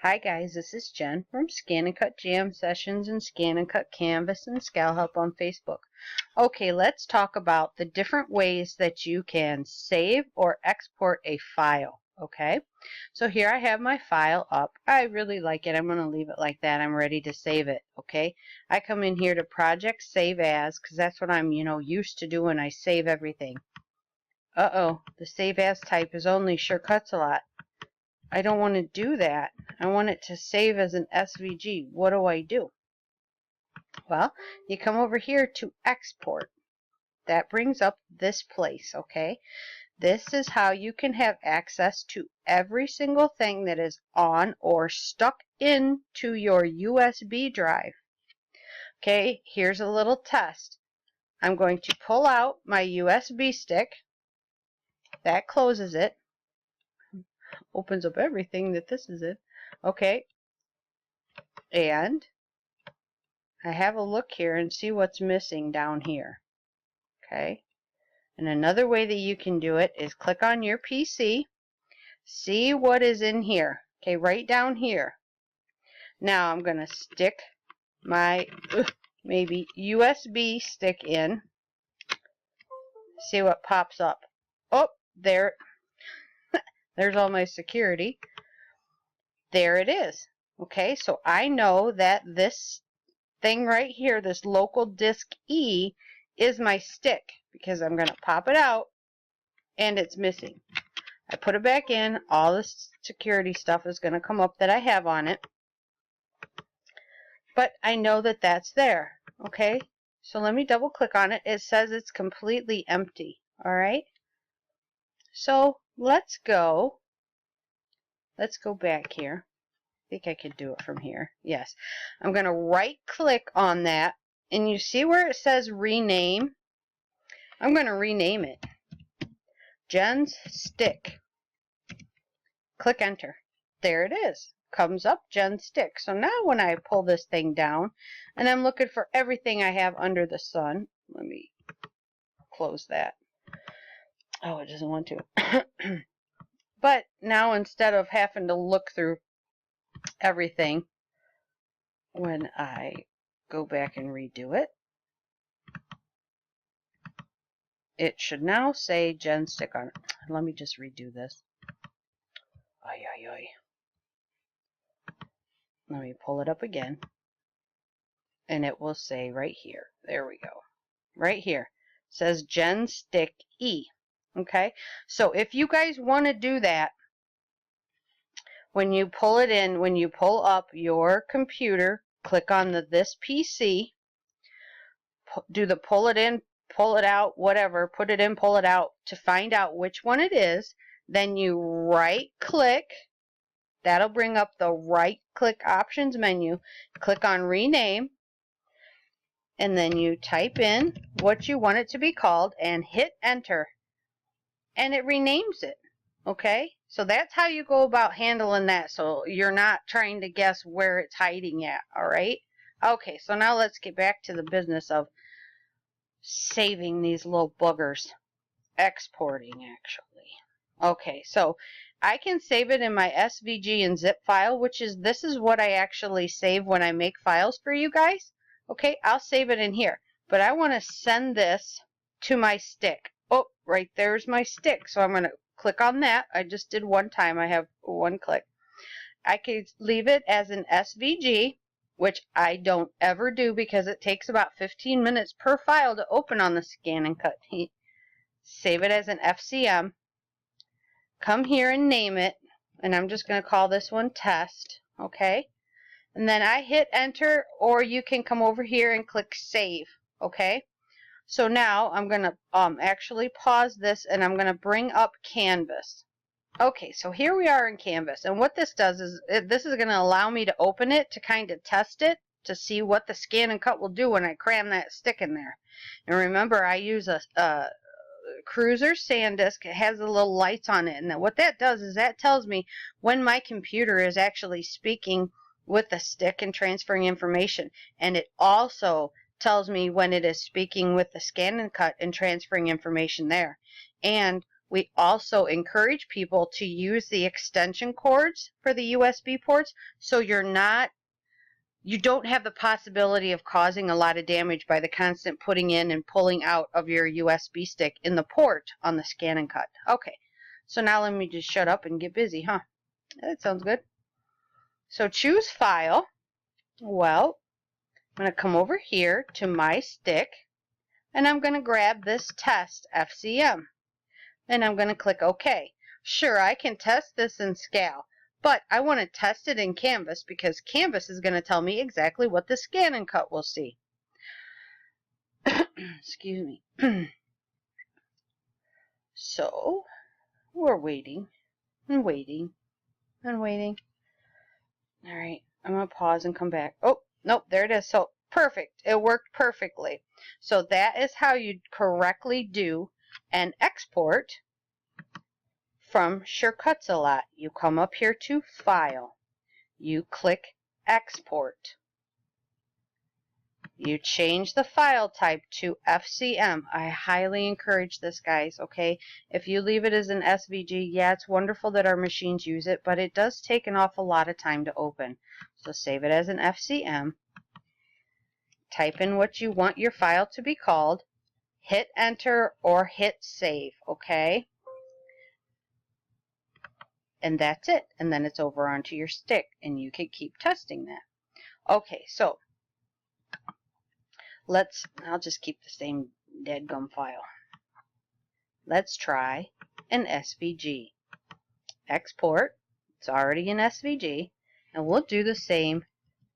Hi guys, this is Jen from ScanNCut Jam Sessions and ScanNCut Canvas and SCAL Help on Facebook. Okay, let's talk about the different ways that you can save or export a file. Okay, so here I have my file up. I really like it. I'm going to leave it like that. I'm ready to save it. Okay, I come in here to Project Save As because that's what I'm used to doing. I save everything. The Save As type is only Shortcuts a lot. I don't want to do that. I want it to save as an SVG. What do I do? Well, you come over here to export. That brings up this place, okay? This is how you can have access to every single thing that is on or stuck into your USB drive. Okay, here's a little test. I'm going to pull out my USB stick. That closes it. Opens up everything that this is in. Okay, and I have a look here and see what's missing down here. Okay, and another way that you can do it is click on your PC, see what is in here. Okay, right down here. Now I'm going to stick my maybe USB stick in, see what pops up. Oh, there's all my security. There it is. Okay, so I know that this thing right here, this local disk E, is my stick because I'm going to pop it out and it's missing. I put it back in. All the security stuff is going to come up that I have on it. But I know that that's there. Okay, so let me double click on it. It says it's completely empty. Alright, so let's go back here. I think I could do it from here. Yes, I'm going to right click on that, and you see where it says rename? I'm going to rename it Jen's Stick. Click enter. There it is. Comes up Jen's Stick. So now when I pull this thing down and I'm looking for everything I have under the sun, let me close that. Oh, it doesn't want to. But now instead of having to look through everything, when I go back and redo it, it should now say Jen's Stick on it. Let me just redo this. Ay, ay, ay. Let me pull it up again. And it will say right here. There we go. Right here. It says Jen's Stick E. Okay? So if you guys want to do that, when you pull it in, when you pull up your computer, click on this PC, do the pull it in, pull it out, whatever, put it in, pull it out to find out which one it is. Then you right click. That'll bring up the right click options menu. Click on rename. And then you type in what you want it to be called and hit enter. And it renames it. Okay? So that's how you go about handling that. So you're not trying to guess where it's hiding at. Alright? Okay, so now let's get back to the business of saving these little buggers. Exporting, actually. Okay, so I can save it in my SVG and zip file, this is what I actually save when I make files for you guys. Okay, I'll save it in here. But I want to send this to my stick. Oh, right there's my stick. So I'm going to click on that. I just did one time. I have one click. I could leave it as an SVG, which I don't ever do because it takes about 15 minutes per file to open on the ScanNCut. Save it as an FCM. Come here and name it. And I'm just going to call this one test. Okay. And then I hit enter, or you can come over here and click save. Okay. So now I'm going to actually pause this and I'm going to bring up Canvas. Okay, so here we are in Canvas, and what this does is this is going to allow me to open it to kind of test it to see what the ScanNCut will do when I cram that stick in there. And remember, I use a Cruiser SanDisk. It has the little lights on it, and what that does is that tells me when my computer is actually speaking with the stick and transferring information, and it also tells me when it is speaking with the ScanNCut and transferring information there. And we also encourage people to use the extension cords for the USB ports, so you don't have the possibility of causing a lot of damage by the constant putting in and pulling out of your USB stick in the port on the ScanNCut. Okay, so now let me just shut up and get busy, huh? That sounds good. So choose File. Well, I'm going to come over here to my stick, and I'm going to grab this test FCM, and I'm going to click OK. Sure, I can test this in SCAL, but I want to test it in Canvas because Canvas is going to tell me exactly what the ScanNCut will see. Excuse me. So, we're waiting and waiting and waiting. All right, I'm going to pause and come back. Oh, nope, there it is. So, perfect. It worked perfectly. So, that is how you correctly do an export from SureCuts-A-Lot. You come up here to File. You click Export. You change the file type to FCM. I highly encourage this, guys, okay? If you leave it as an SVG, yeah, it's wonderful that our machines use it, but it does take an awful lot of time to open. So save it as an FCM. Type in what you want your file to be called. Hit Enter or hit Save, okay? And that's it. And then it's over onto your stick, and you can keep testing that. Okay, so I'll just keep the same deadgum file. Let's try an SVG. Export. It's already an SVG. And we'll do the same.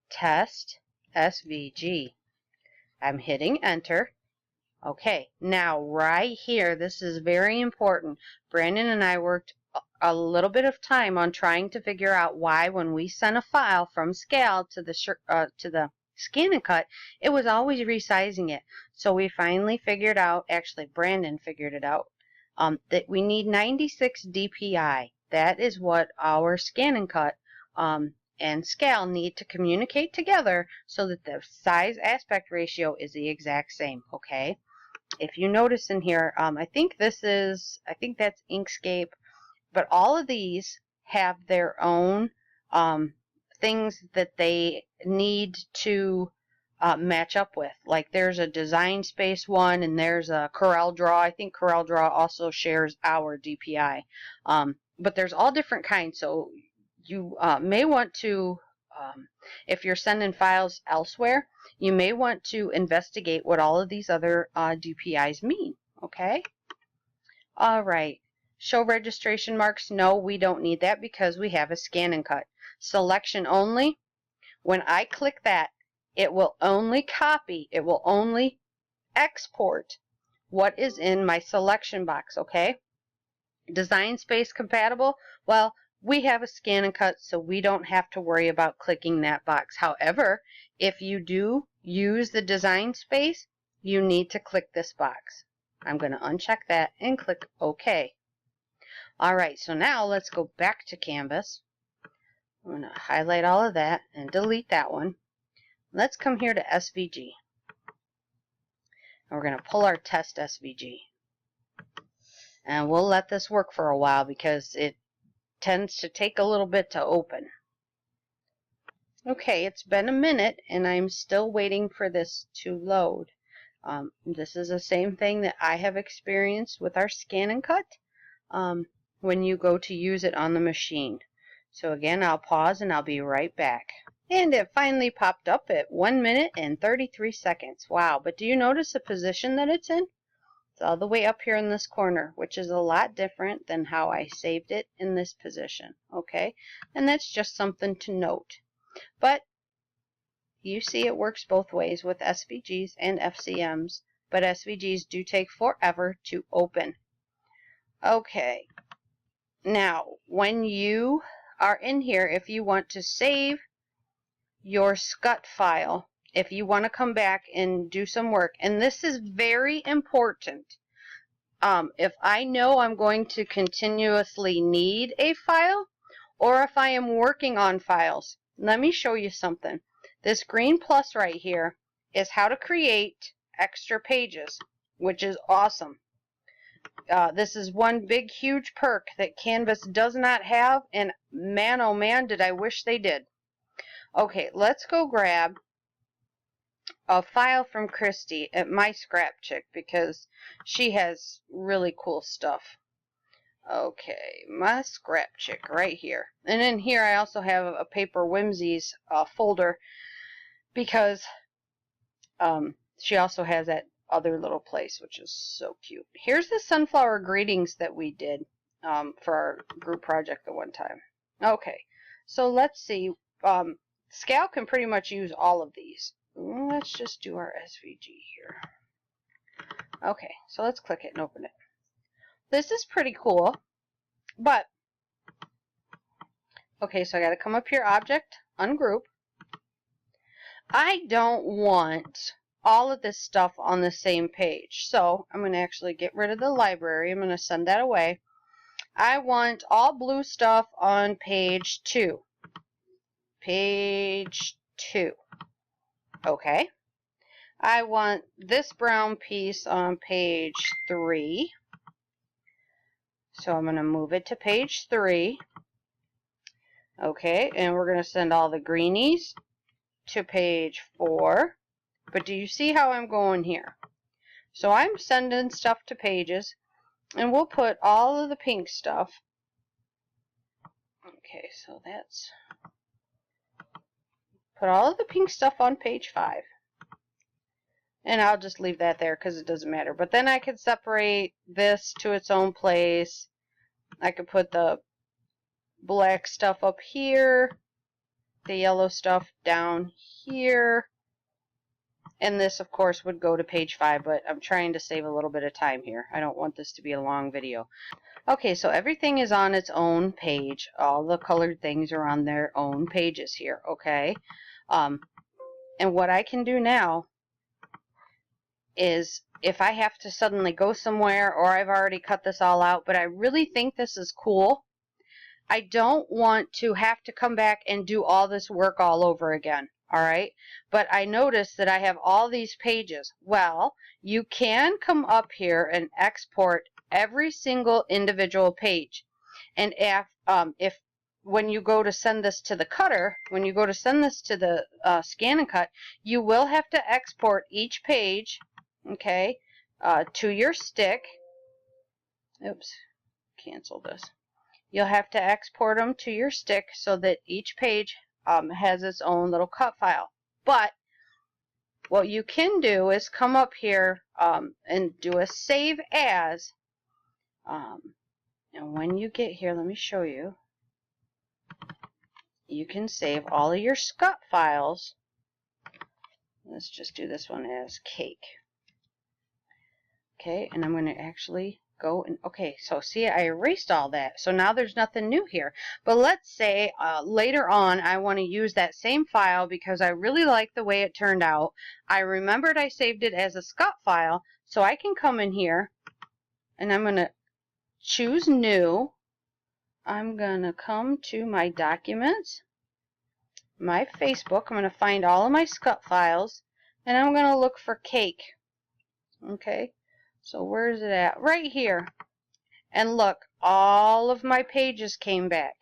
Test SVG. I'm hitting enter. Okay, now right here, this is very important. Brandon and I worked a little bit of time on trying to figure out why when we sent a file from SCAL to the ScanNCut, it was always resizing it. So we finally figured out, actually Brandon figured it out, that we need 96 DPI. That is what our ScanNCut and SCAL need to communicate together so that the size aspect ratio is the exact same, okay? If you notice in here, I think that's Inkscape, but all of these have their own things that they need to match up with. Like there's a Design Space one, and there's a CorelDRAW. I think CorelDRAW also shares our DPI. But there's all different kinds, so you may want to, if you're sending files elsewhere, you may want to investigate what all of these other DPIs mean, okay? All right. Show registration marks. No, we don't need that because we have a ScanNCut. Selection only. When I click that, it will only copy, it will only export what is in my selection box, okay? Design Space compatible. Well, we have a ScanNCut, so we don't have to worry about clicking that box. However, if you do use the Design Space, you need to click this box. I'm going to uncheck that and click OK. Alright, so now let's go back to Canvas. I'm going to highlight all of that and delete that one. Let's come here to SVG. And we're going to pull our test SVG. And we'll let this work for a while because it tends to take a little bit to open. Okay, it's been a minute and I'm still waiting for this to load. This is the same thing that I have experienced with our ScanNCut when you go to use it on the machine. So again, I'll pause and I'll be right back. And it finally popped up at 1 minute and 33 seconds. Wow, but do you notice the position that it's in? It's all the way up here in this corner, which is a lot different than how I saved it in this position, okay? And that's just something to note. But you see it works both ways with SVGs and FCMs, but SVGs do take forever to open. Okay, now when you are in here, if you want to save your Scut file, if you want to come back and do some work, and this is very important. If I know I'm going to continuously need a file, or if I am working on files, let me show you something. This green plus right here is how to create extra pages, which is awesome. This is one big huge perk that Canvas does not have, and man oh man did I wish they did. Okay, let's go grab a file from Christy at my scrap chick because she has really cool stuff. Okay, my scrap chick right here. And in here I also have a Paper Whimsies folder because she also has that other little place, which is so cute. Here's the sunflower greetings that we did for our group project the one time. Okay, so let's see. Scal can pretty much use all of these. Let's just do our SVG here. Okay, so let's click it and open it. This is pretty cool, but okay, so I got to come up here, Object, Ungroup. I don't want all of this stuff on the same page, so I'm going to actually get rid of the library. I'm going to send that away. I want all blue stuff on page 2. Page 2. Okay. I want this brown piece on page 3. So I'm going to move it to page 3. Okay, and we're going to send all the greenies to page 4. But do you see how I'm going here? So I'm sending stuff to pages, and we'll put all of the pink stuff. Okay, so that's... Put all of the pink stuff on page 5. And I'll just leave that there because it doesn't matter. But then I could separate this to its own place. I could put the black stuff up here, the yellow stuff down here, and this of course would go to page 5, but I'm trying to save a little bit of time here. I don't want this to be a long video. Okay, so everything is on its own page. All the colored things are on their own pages here, okay? And what I can do now is if I have to suddenly go somewhere, or I've already cut this all out, but I really think this is cool, I don't want to have to come back and do all this work all over again, all right? But I notice that I have all these pages. Well, you can come up here and export every single individual page. And if when you go to send this to the cutter, when you go to send this to the ScanNCut, you will have to export each page, okay, to your stick. Oops, cancel this. You'll have to export them to your stick so that each page has its own little cut file. But what you can do is come up here and do a save as. And when you get here, let me show you. You can save all of your Scut files. Let's just do this one as cake. Okay, and I'm going to actually go and, okay, so see, I erased all that. So now there's nothing new here. But let's say later on I want to use that same file because I really like the way it turned out. I remembered I saved it as a Scut file, so I can come in here and I'm going to choose new. I'm going to come to my documents, my Facebook. I'm going to find all of my Scut files, and I'm going to look for cake. Okay, so where is it at? Right here. And look, all of my pages came back.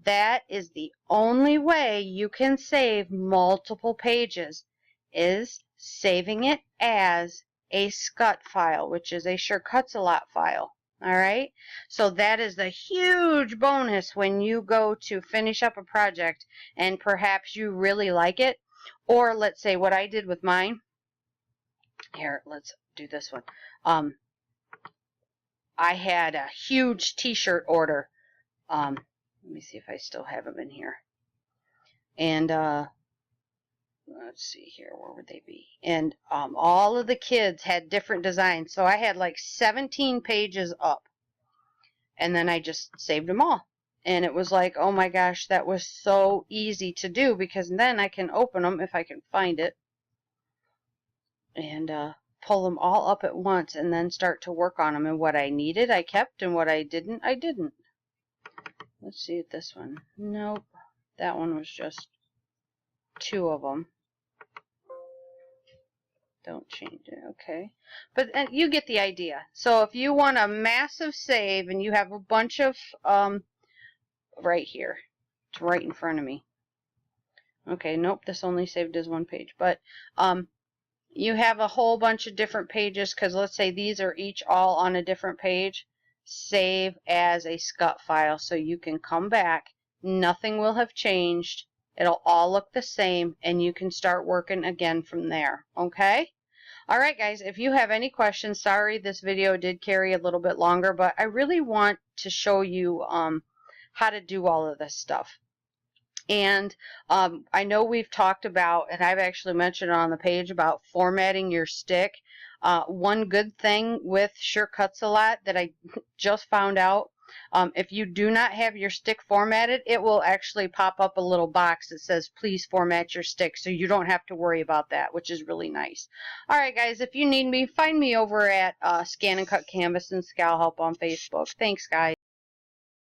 That is the only way you can save multiple pages, is saving it as a Scut file, which is a Sure Cuts a Lot file. Alright, so that is the huge bonus when you go to finish up a project and perhaps you really like it. Or let's say what I did with mine. Here, let's do this one. I had a huge t-shirt order. Let me see if I still have them in here. And let's see here, where would they be? And all of the kids had different designs. So I had like 17 pages up. And then I just saved them all. And it was like, oh my gosh, that was so easy to do because then I can open them if I can find it. And pull them all up at once and then start to work on them. And what I needed, I kept, and what I didn't, I didn't. Let's see at this one. Nope. That one was just 2 of them. Don't change it, okay? But you get the idea. So if you want a massive save and you have a bunch of, right here, it's right in front of me. Okay, nope, this only saved as one page. But you have a whole bunch of different pages, because let's say these are each all on a different page. Save as a SCUT file, so you can come back. Nothing will have changed. It'll all look the same, and you can start working again from there. Okay? Alright guys, if you have any questions, sorry this video did carry a little bit longer, but I really want to show you how to do all of this stuff. And I know we've talked about, and I've actually mentioned on the page, about formatting your stick. One good thing with SureCuts-A-Lot that I just found out, if you do not have your stick formatted, it will actually pop up a little box that says please format your stick, so you don't have to worry about that, which is really nice. Alright guys, if you need me, find me over at ScanNCut Canvas and SCAL Help on Facebook. Thanks guys.